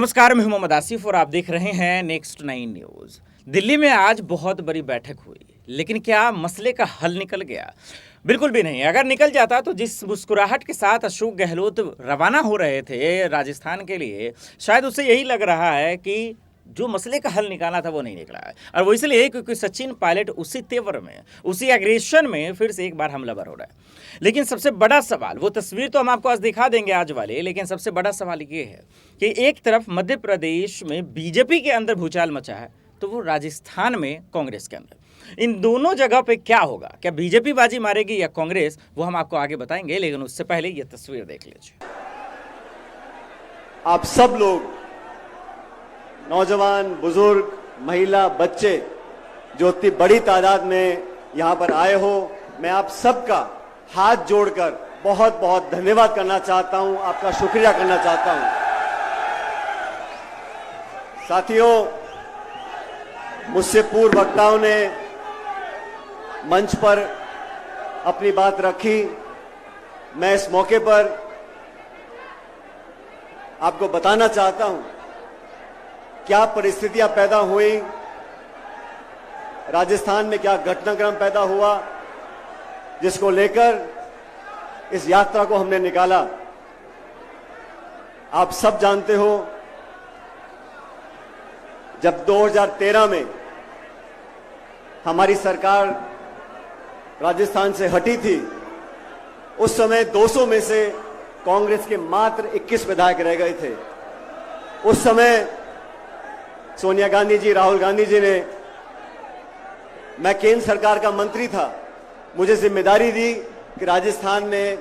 नमस्कार, मैं हूं मोहम्मद आसिफ और आप देख रहे हैं नेक्स्ट 9 न्यूज। दिल्ली में आज बहुत बड़ी बैठक हुई, लेकिन क्या मसले का हल निकल गया? बिल्कुल भी नहीं। अगर निकल जाता तो जिस मुस्कुराहट के साथ अशोक गहलोत रवाना हो रहे थे राजस्थान के लिए, शायद उससे यही लग रहा है कि जो मसले का हल निकाला था वो नहीं निकला है। और वो इसलिए क्योंकि सचिन पायलट उसी तेवर में, उसी एग्रेशन में फिर से एक बार हमलावर हो रहा है। लेकिन सबसे बड़ा सवाल, वो तस्वीर तो हम आपको आज दिखा देंगे आज वाले, लेकिन सबसे बड़ा सवाल ये है कि एक तरफ मध्य प्रदेश में बीजेपी के अंदर भूचाल मचा है, तो वो राजस्थान में कांग्रेस के अंदर। इन दोनों जगह पे क्या होगा? क्या बीजेपी बाजी मारेगी या कांग्रेस? वो हम आपको आगे बताएंगे, लेकिन उससे पहले ये तस्वीर देख लीजिए। आप सब लोग, नौजवान, बुजुर्ग, महिला, बच्चे, जो इतनी बड़ी तादाद में यहां पर आए हो, मैं आप सबका हाथ जोड़कर बहुत बहुत धन्यवाद करना चाहता हूं, आपका शुक्रिया करना चाहता हूं। साथियों, मुझसे पूर्व वक्ताओं ने मंच पर अपनी बात रखी। मैं इस मौके पर आपको बताना चाहता हूं क्या परिस्थितियां पैदा हुई, राजस्थान में क्या घटनाक्रम पैदा हुआ, जिसको लेकर इस यात्रा को हमने निकाला। आप सब जानते हो, जब 2013 में हमारी सरकार राजस्थान से हटी थी, उस समय 200 में से कांग्रेस के मात्र 21 विधायक रह गए थे। उस समय सोनिया गांधी जी, राहुल गांधी जी ने, मैं केंद्र सरकार का मंत्री था, मुझे जिम्मेदारी दी कि राजस्थान में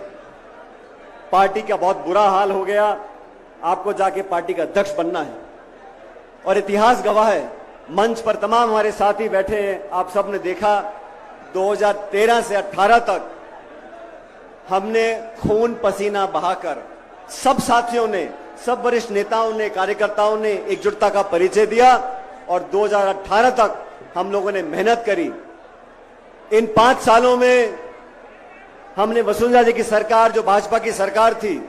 पार्टी का बहुत बुरा हाल हो गया, आपको जाके पार्टी का अध्यक्ष बनना है। और इतिहास गवाह है, मंच पर तमाम हमारे साथी बैठे हैं, आप सब ने देखा 2013 से 18 तक हमने खून पसीना बहाकर, सब साथियों ने, सब वरिष्ठ नेताओं ने, कार्यकर्ताओं ने एकजुटता का परिचय दिया और 2018 तक हम लोगों ने मेहनत करी। इन 5 सालों में हमने वसुंधरा जी की सरकार, जो भाजपा की सरकार थी,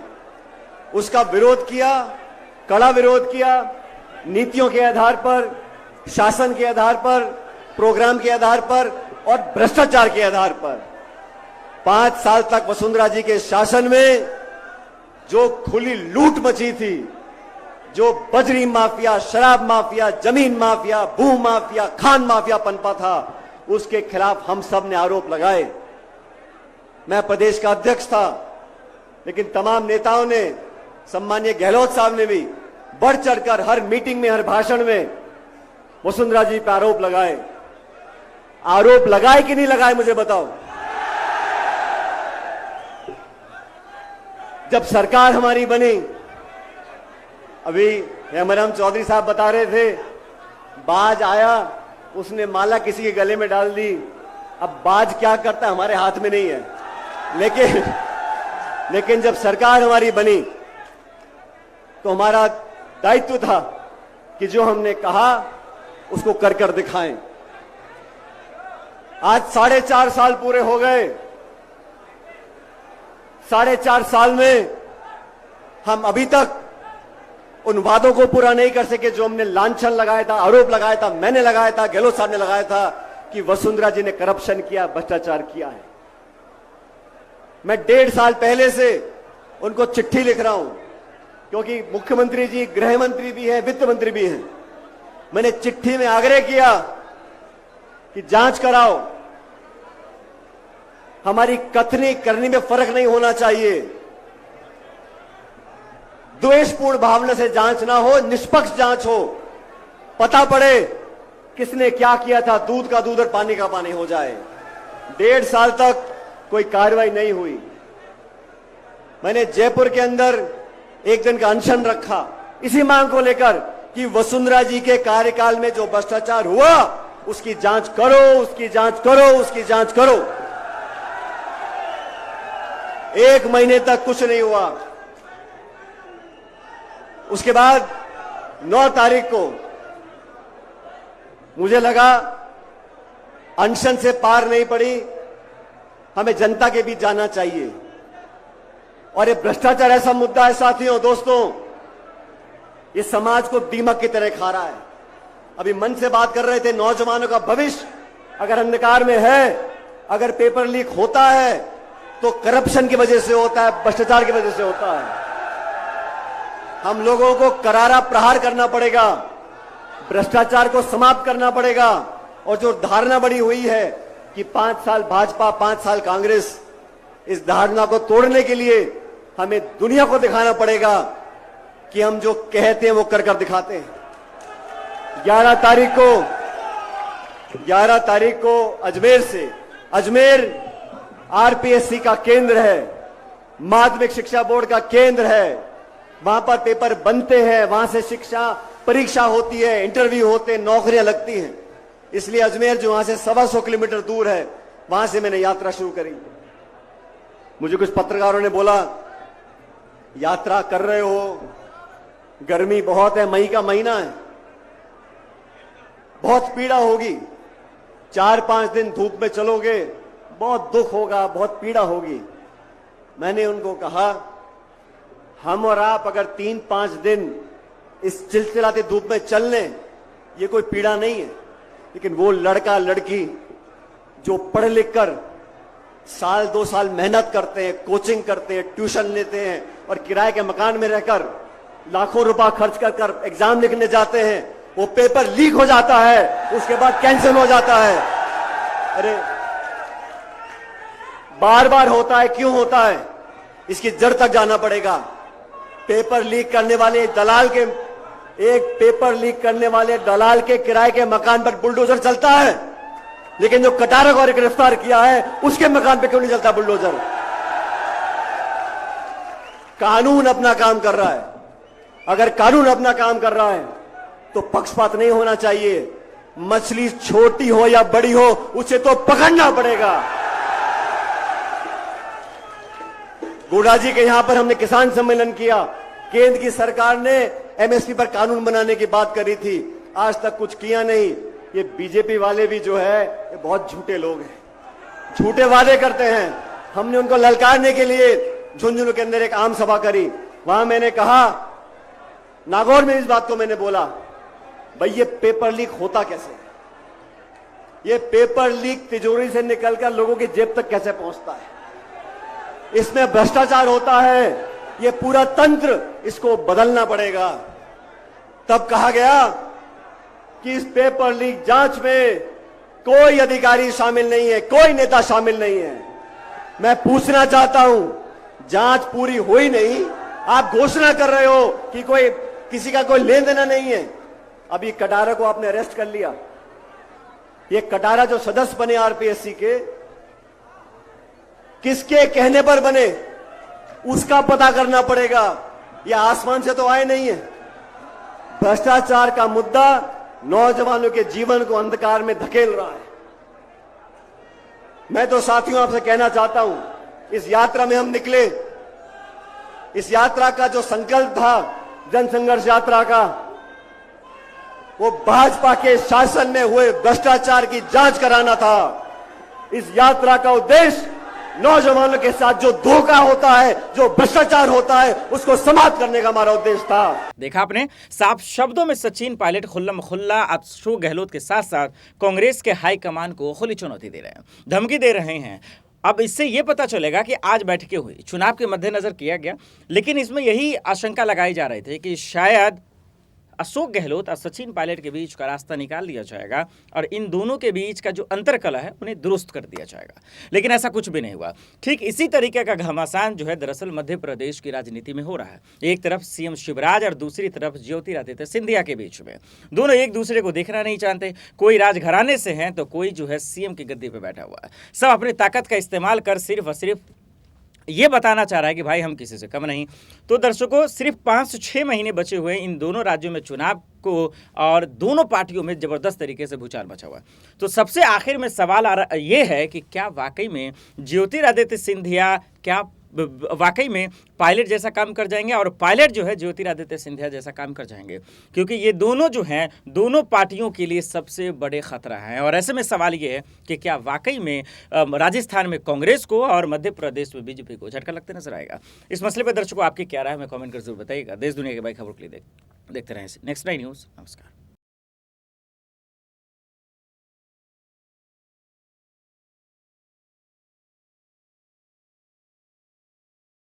उसका विरोध किया, कड़ा विरोध किया, नीतियों के आधार पर, शासन के आधार पर, प्रोग्राम के आधार पर और भ्रष्टाचार के आधार पर। 5 साल तक वसुंधरा जी के शासन में जो खुली लूट मची थी, जो बजरी माफिया, शराब माफिया, जमीन माफिया, भू माफिया, खान माफिया पनपा था, उसके खिलाफ हम सब ने आरोप लगाए। मैं प्रदेश का अध्यक्ष था, लेकिन तमाम नेताओं ने, सम्मानीय गहलोत साहब ने भी बढ़ चढ़कर हर मीटिंग में, हर भाषण में वसुंधरा जी पर आरोप लगाए। आरोप लगाए कि नहीं लगाए, मुझे बताओ। जब सरकार हमारी बनी, अभी हेमराम चौधरी साहब बता रहे थे, बाज आया, उसने माला किसी के गले में डाल दी। अब बाज क्या करता हमारे हाथ में नहीं है, लेकिन जब सरकार हमारी बनी तो हमारा दायित्व था कि जो हमने कहा उसको कर कर दिखाएं। आज 4.5 साल पूरे हो गए। 4.5 साल में हम अभी तक उन वादों को पूरा नहीं कर सके जो हमने लांछन लगाया था, आरोप लगाया था, मैंने लगाया था, गहलोत साहब ने लगाया था कि वसुंधरा जी ने करप्शन किया, भ्रष्टाचार किया है। मैं 1.5 साल पहले से उनको चिट्ठी लिख रहा हूं, क्योंकि मुख्यमंत्री जी गृह मंत्री भी है, वित्त मंत्री भी हैं। मैंने चिट्ठी में आग्रह किया कि जांच कराओ, हमारी कथनी करनी में फर्क नहीं होना चाहिए, द्वेषपूर्ण भावना से जांच ना हो, निष्पक्ष जांच हो, पता पड़े किसने क्या किया था, दूध का दूध और पानी का पानी हो जाए। 1.5 साल तक कोई कार्रवाई नहीं हुई। मैंने जयपुर के अंदर एक दिन का अनशन रखा इसी मांग को लेकर कि वसुंधरा जी के कार्यकाल में जो भ्रष्टाचार हुआ उसकी जांच करो, उसकी जांच करो, उसकी जांच करो। 1 महीने तक कुछ नहीं हुआ। उसके बाद 9 तारीख को मुझे लगा अनशन से पार नहीं पड़ी, हमें जनता के बीच जाना चाहिए। और ये भ्रष्टाचार ऐसा मुद्दा है साथियों, दोस्तों, ये समाज को दीमक की तरह खा रहा है। अभी मन से बात कर रहे थे, नौजवानों का भविष्य अगर अंधकार में है, अगर पेपर लीक होता है तो करप्शन की वजह से होता है, भ्रष्टाचार की वजह से होता है। हम लोगों को करारा प्रहार करना पड़ेगा, भ्रष्टाचार को समाप्त करना पड़ेगा। और जो धारणा बड़ी हुई है कि 5 साल भाजपा 5 साल कांग्रेस, इस धारणा को तोड़ने के लिए हमें दुनिया को दिखाना पड़ेगा कि हम जो कहते हैं वो कर कर दिखाते हैं। 11 तारीख को अजमेर आरपीएससी का केंद्र है, माध्यमिक शिक्षा बोर्ड का केंद्र है। वहां पर पेपर बनते हैं, वहां से शिक्षा परीक्षा होती है, इंटरव्यू होते हैं, नौकरियां लगती हैं। इसलिए अजमेर जो वहां से 125 किलोमीटर दूर है, वहां से मैंने यात्रा शुरू करी। मुझे कुछ पत्रकारों ने बोला, यात्रा कर रहे हो, गर्मी बहुत है, मई का महीना है, बहुत पीड़ा होगी, 4-5 दिन धूप में चलोगे, बहुत दुख होगा, बहुत पीड़ा होगी। मैंने उनको कहा, हम और आप अगर 3-5 दिन इस चिलचिलाती धूप में चल लें, ये कोई पीड़ा नहीं है। लेकिन वो लड़का लड़की जो पढ़ लिख कर 1-2 साल मेहनत करते हैं, कोचिंग करते हैं, ट्यूशन लेते हैं और किराए के मकान में रहकर लाखों रुपया खर्च कर एग्जाम लिखने जाते हैं, वो पेपर लीक हो जाता है, उसके बाद कैंसिल हो जाता है। अरे बार बार होता है, क्यों होता है? इसकी जड़ तक जाना पड़ेगा। पेपर लीक करने वाले दलाल के किराए के मकान पर बुलडोजर चलता है, लेकिन जो कटारा को गिरफ्तार किया है उसके मकान पे क्यों नहीं चलता बुलडोजर? कानून अपना काम कर रहा है। अगर कानून अपना काम कर रहा है तो पक्षपात नहीं होना चाहिए। मछली छोटी हो या बड़ी हो, उसे तो पकड़ना पड़ेगा। गोड़ा जी के यहां पर हमने किसान सम्मेलन किया। केंद्र की सरकार ने एमएसपी पर कानून बनाने की बात करी थी, आज तक कुछ किया नहीं। ये बीजेपी वाले भी जो है ये बहुत झूठे लोग हैं, झूठे वादे करते हैं। हमने उनको ललकारने के लिए झुंझुनू के अंदर एक आम सभा करी। वहां मैंने कहा, नागौर में इस बात को मैंने बोला, भाई ये पेपर लीक होता कैसे? ये पेपर लीक तिजोरी से निकलकर लोगों की जेब तक कैसे पहुंचता है? इसमें भ्रष्टाचार होता है। ये पूरा तंत्र, इसको बदलना पड़ेगा। तब कहा गया कि इस पेपर लीक जांच में कोई अधिकारी शामिल नहीं है, कोई नेता शामिल नहीं है। मैं पूछना चाहता हूं, जांच पूरी हुई नहीं, आप घोषणा कर रहे हो कि कोई किसी का कोई लेन देना नहीं है। अभी कटारा को आपने अरेस्ट कर लिया। ये कटारा जो सदस्य बने आरपीएससी के, किसके कहने पर बने उसका पता करना पड़ेगा। ये आसमान से तो आए नहीं है। भ्रष्टाचार का मुद्दा नौजवानों के जीवन को अंधकार में धकेल रहा है। मैं तो साथियों आपसे कहना चाहता हूं, इस यात्रा में हम निकले, इस यात्रा का जो संकल्प था जन संघर्ष यात्रा का, वो भाजपा के शासन में हुए भ्रष्टाचार की जांच कराना था। इस यात्रा का उद्देश्य नौजवानों के साथ जो धोखा होता है, जो भ्रष्टाचार होता है, उसको समाप्त करने का हमारा उद्देश्य था। देखा आपने, साफ शब्दों में सचिन पायलट खुल्लम खुल्ला अशोक गहलोत के साथ साथ कांग्रेस के हाईकमान को खुली चुनौती दे रहे हैं, धमकी दे रहे हैं। अब इससे यह पता चलेगा कि आज बैठकें हुई, चुनाव के मद्देनजर किया गया, लेकिन इसमें यही आशंका लगाई जा रही थी कि शायद अशोक गहलोत और सचिन पायलट के बीच का रास्ता निकाल दिया जाएगा और इन दोनों के बीच का जो अंतरकलह है उन्हें दुरुस्त कर दिया जाएगा, लेकिन ऐसा कुछ भी नहीं हुआ। ठीक इसी तरीके का घमासान जो है दरअसल मध्य प्रदेश की राजनीति में हो रहा है। एक तरफ सीएम शिवराज और दूसरी तरफ ज्योतिरादित्य सिंधिया के बीच में, दोनों एक दूसरे को देखना नहीं चाहते। कोई राजघराने से हैं तो कोई जो है सीएम की गद्दी पर बैठा हुआ है। सब अपनी ताकत का इस्तेमाल कर सिर्फ और सिर्फ ये बताना चाह रहा है कि भाई हम किसी से कम नहीं। तो दर्शकों, सिर्फ 5 से 6 महीने बचे हुए इन दोनों राज्यों में चुनाव को, और दोनों पार्टियों में जबरदस्त तरीके से भूचाल मचा हुआ है। तो सबसे आखिर में सवाल ये है कि क्या वाकई में ज्योतिरादित्य सिंधिया क्या वाकई में पायलट जैसा काम कर जाएंगे और पायलट जो है ज्योतिरादित्य सिंधिया जैसा काम कर जाएंगे, क्योंकि ये दोनों जो हैं दोनों पार्टियों के लिए सबसे बड़े खतरा हैं। और ऐसे में सवाल ये है कि क्या वाकई में राजस्थान में कांग्रेस को और मध्य प्रदेश में बीजेपी को झटका लगते नजर आएगा। इस मसले पर दर्शकों आपकी क्या राय है, हमें कमेंट कर जरूर बताइएगा। देश दुनिया के भाई खबरों के लिए देख देखते रहें नेक्स्ट 9 न्यूज़। नमस्कार।